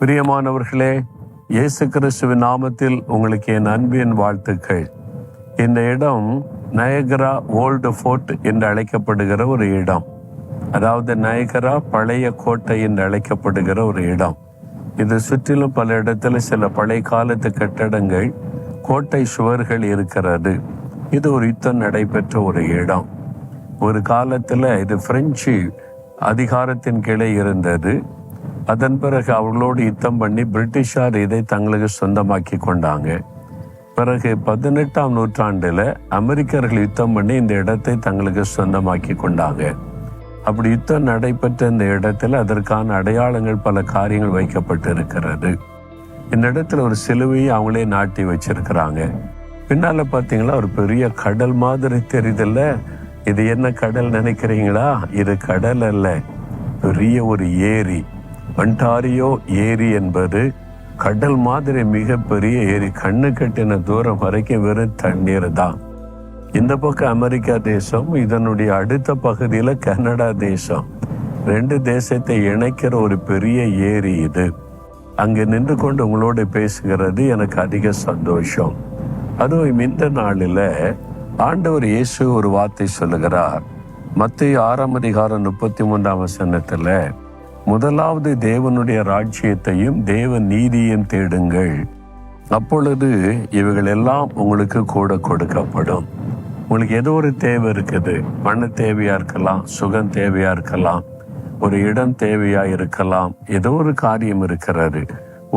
பிரியமானவர்களே, இயேசு கிறிஸ்துவின் நாமத்தில் உங்களுக்கு என் அன்பின் வாழ்த்துக்கள். இந்த இடம் நயகரா ஓல்டு ஃபோர்ட் என்று அழைக்கப்படுகிற ஒரு இடம். அதாவது நயகரா பழைய கோட்டை என்று அழைக்கப்படுகிற ஒரு இடம். இது சுற்றிலும் பல இடத்துல சில பழைய காலத்து கட்டடங்கள், கோட்டை சுவர்கள் இருக்கிறது. இது ஒரு யுத்தம் நடைபெற்ற ஒரு இடம். ஒரு காலத்தில் இது பிரெஞ்சு அதிகாரத்தின் கீழே இருந்தது. அதன் பிறகு அவர்களோடு யுத்தம் பண்ணி பிரிட்டிஷார் இதை தங்களுக்கு சொந்தமாக்கி கொண்டாங்க. பிறகு 18ஆம் நூற்றாண்டில் அமெரிக்கர்கள் யுத்தம் பண்ணி இந்த இடத்தை தங்களுக்கு சொந்தமாக்கி கொண்டாங்க. அப்படி யுத்தம் நடைபெற்ற இந்த இடத்துல அதற்கான அடையாளங்கள், பல காரியங்கள் வைக்கப்பட்டு இருக்கிறது. இந்த இடத்துல ஒரு சிலுவையை அவங்களே நாட்டி வச்சிருக்கிறாங்க. பின்னால பார்த்தீங்களா, ஒரு பெரிய கடல் மாதிரி தெரியுதுல்ல. இது என்ன கடல் நினைக்கிறீங்களா? இது கடல் அல்ல, பெரிய ஒரு ஏரி. ஒன்டாரியோ ஏரி என்பது கடல் மாதிரி மிகப்பெரிய ஏரி. கண்ணு கட்டின தூரம் வரைக்கும் வெறும் தண்ணீர் தான். இந்த பக்கம் அமெரிக்கா தேசம், இதனுடைய அடுத்த பகுதியில் கனடா தேசம். 2 தேசத்தை இணைக்கிற ஒரு பெரிய ஏரி இது. அங்கே நின்று கொண்டு உங்களோடு பேசுகிறது எனக்கு அதிக சந்தோஷம். அதுவும் இந்த நாளில் ஆண்டவர் இயேசு ஒரு வார்த்தை சொல்லுகிறார். மத்தேயு 6ஆம் அதிகாரம் 33ஆம் வசனத்தில், முதலாவது தேவனுடைய ராஜ்யத்தையும் தேவ நீதியையும் தேடுங்கள், அப்பொழுது இவைகள் எல்லாம் உங்களுக்கு கூட கொடுக்கப்படும். உங்களுக்கு ஏதோ ஒரு தேவை இருக்குது. பண தேவையா இருக்கலாம், சுகம் தேவையா இருக்கலாம், ஒரு இடம் தேவையா இருக்கலாம், ஏதோ ஒரு காரியம் இருக்கிறது.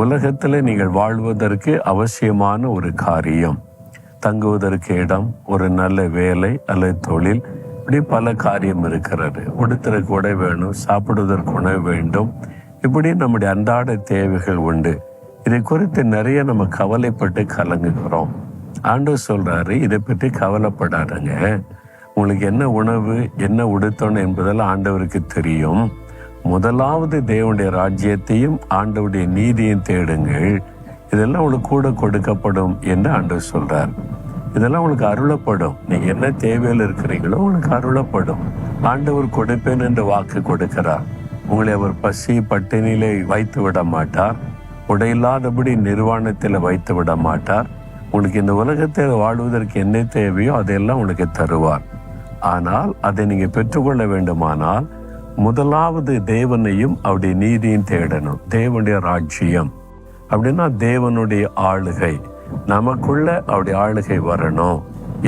உலகத்துல நீங்கள் வாழ்வதற்கு அவசியமான ஒரு காரியம், தங்குவதற்கு இடம், ஒரு நல்ல வேலை அல்லது தொழில், இப்படி பல காரியம் இருக்கிறது. உடுத்துறதுக்கு உடை வேணும், சாப்பிடுவதற்கு உணவு வேண்டும், இப்படி நம்முடைய அன்றாட தேவைகள் உண்டு. இதை குறித்து நிறைய நம்ம கவலைப்பட்டு கலங்குகிறோம். ஆண்டவர் சொல்றாரு, இதை பற்றி கவலைப்படாதங்க. உங்களுக்கு என்ன உணவு, என்ன உடுத்தணும் என்பதெல்லாம் ஆண்டவருக்கு தெரியும். முதலாவது தேவனுடைய ராஜ்யத்தையும் ஆண்டவருடைய நீதியையும் தேடுங்கள், இதெல்லாம் உங்களுக்கு கூட கொடுக்கப்படும் என்று ஆண்டவர் சொல்றார். இதெல்லாம் உங்களுக்கு அருளப்படும். நீங்க என்ன தேவையில் இருக்கிறீங்களோ உங்களுக்கு அருளப்படும். ஆண்டவர் கொடுப்பேன் என்று வாக்கு கொடுக்கிறார். உங்களை அவர் பசி பட்டினியிலே வைத்து விட மாட்டார். உடையில்லாதபடி நிர்வாணத்தில் வைத்து விட மாட்டார். உங்களுக்கு இந்த உலகத்தில் வாழ்வதற்கு என்ன தேவையோ அதையெல்லாம் உங்களுக்கு தருவார். ஆனால் அதை நீங்க பெற்றுக்கொள்ள வேண்டுமானால் முதலாவது தேவனையும் அவருடைய நீதியும் தேடணும். தேவனுடைய ராஜ்யம் அப்படின்னா தேவனுடைய ஆளுகை, நமக்குள்ள அவருடைய ஆளுகை வரணும்.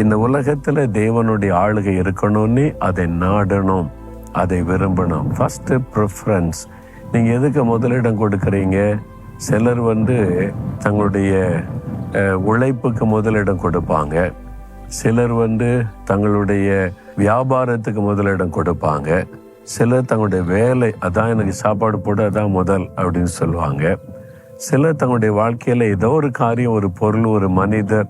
இந்த உலகத்துல தேவனுடைய ஆளுகை இருக்கணும்னு அதை நாடணும், அதை விரும்பணும். First preference. நீங்க எதுக்கு முதலிடம் கொடுக்கறீங்க? சிலர் தங்களுடைய உழைப்புக்கு முதலிடம் கொடுப்பாங்க. சிலர் தங்களுடைய வியாபாரத்துக்கு முதலிடம் கொடுப்பாங்க. சிலர் தங்களுடைய வேலை, அதான் எனக்கு சாப்பாடு போட அதான் முதல் அப்படின்னு சொல்லுவாங்க. சிலர் தங்களுடைய வாழ்க்கையில ஏதோ ஒரு காரியம், ஒரு பொருள், ஒரு மனிதர்,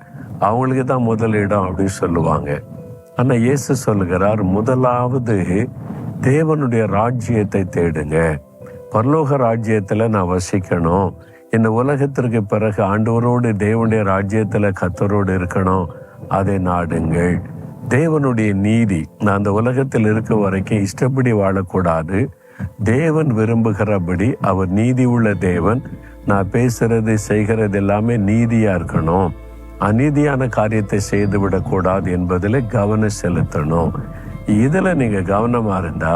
அவங்களுக்கு தான் முதலிடம் அப்படின்னு சொல்லுவாங்க. ஆனா இயேசு சொல்லுகிறார், முதலாவது தேவனுடைய ராஜ்யத்தை தேடுங்க. பரலோக ராஜ்யத்துல நான் வசிக்கணும். இந்த உலகத்திற்கு பிறகு ஆண்டவரோடு தேவனுடைய ராஜ்யத்துல கர்த்தரோடு இருக்கணும், அதை நாடுங்கள். தேவனுடைய நீதி, நான் அந்த உலகத்தில் இருக்க வரைக்கும் இஷ்டப்படி வாழக்கூடாது. தேவன் விரும்புகிறபடி, அவர் நீதி உள்ள தேவன். நான் பேசுறது செய்கிறது எல்லாமே நீதியா இருக்கணும். அநீதியான காரியத்தை செய்து விடக்கூடாது என்பதில் கவனம் செலுத்தணும். இதுல நீங்க கவனமா இருந்தா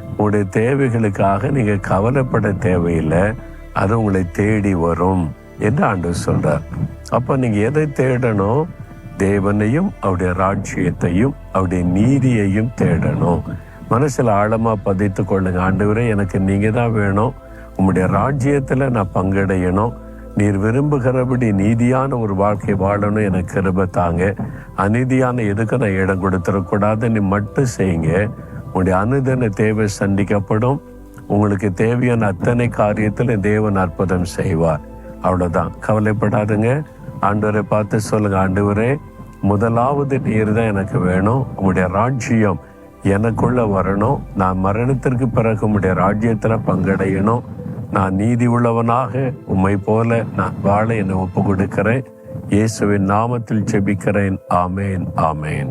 உங்களுடைய தேவைகளுக்காக நீங்க கவலைப்பட தேவையில்லை, அது உங்களை தேடி வரும் என்று ஆண்டவர் சொல்றார். அப்ப நீங்க எதை தேடணும்? தேவனையும் அவருடைய ராஜ்யத்தையும் அவருடைய நீதியையும் தேடணும். மனசுல ஆழமா பதித்து கொள்ளுங்க, ஆண்டவரே எனக்கு நீங்க தான் வேணும், உம்முடைய ராஜ்யத்துல நான் பங்கடையணும், நீர் விரும்புகிறபடி நீதியான ஒரு வாழ்க்கை வாழணும், எனக்கு கிருபை தாங்க. அநீதியான எதுக்கு நான் இடம் கொடுத்துடக்கூடாதுன்னு மட்டும் செய்யுங்க. உங்களுடைய அனுதின தேவை சந்திக்கப்படும். உங்களுக்கு தேவையான அத்தனை காரியத்துல தேவன் அற்புதம் செய்வார். அவ்வளவுதான், கவலைப்படாதுங்க. ஆண்டவரை பார்த்து சொல்லுங்க, ஆண்டவரே முதலாவது நீர் தான் எனக்கு வேணும், உங்களுடைய ராஜ்யம் எனக்குள்ள வரணும், நான் மரணத்திற்கு பிறகு உம்முடைய ராஜ்யத்துல பங்கடையணும், நான் நீதி உள்ளவனாக உம்மை போல நான் வாழ என்னை ஒப்பு கொடுக்கிறேன். இயேசுவின் நாமத்தில் ஜெபிக்கிறேன். ஆமேன், ஆமேன்.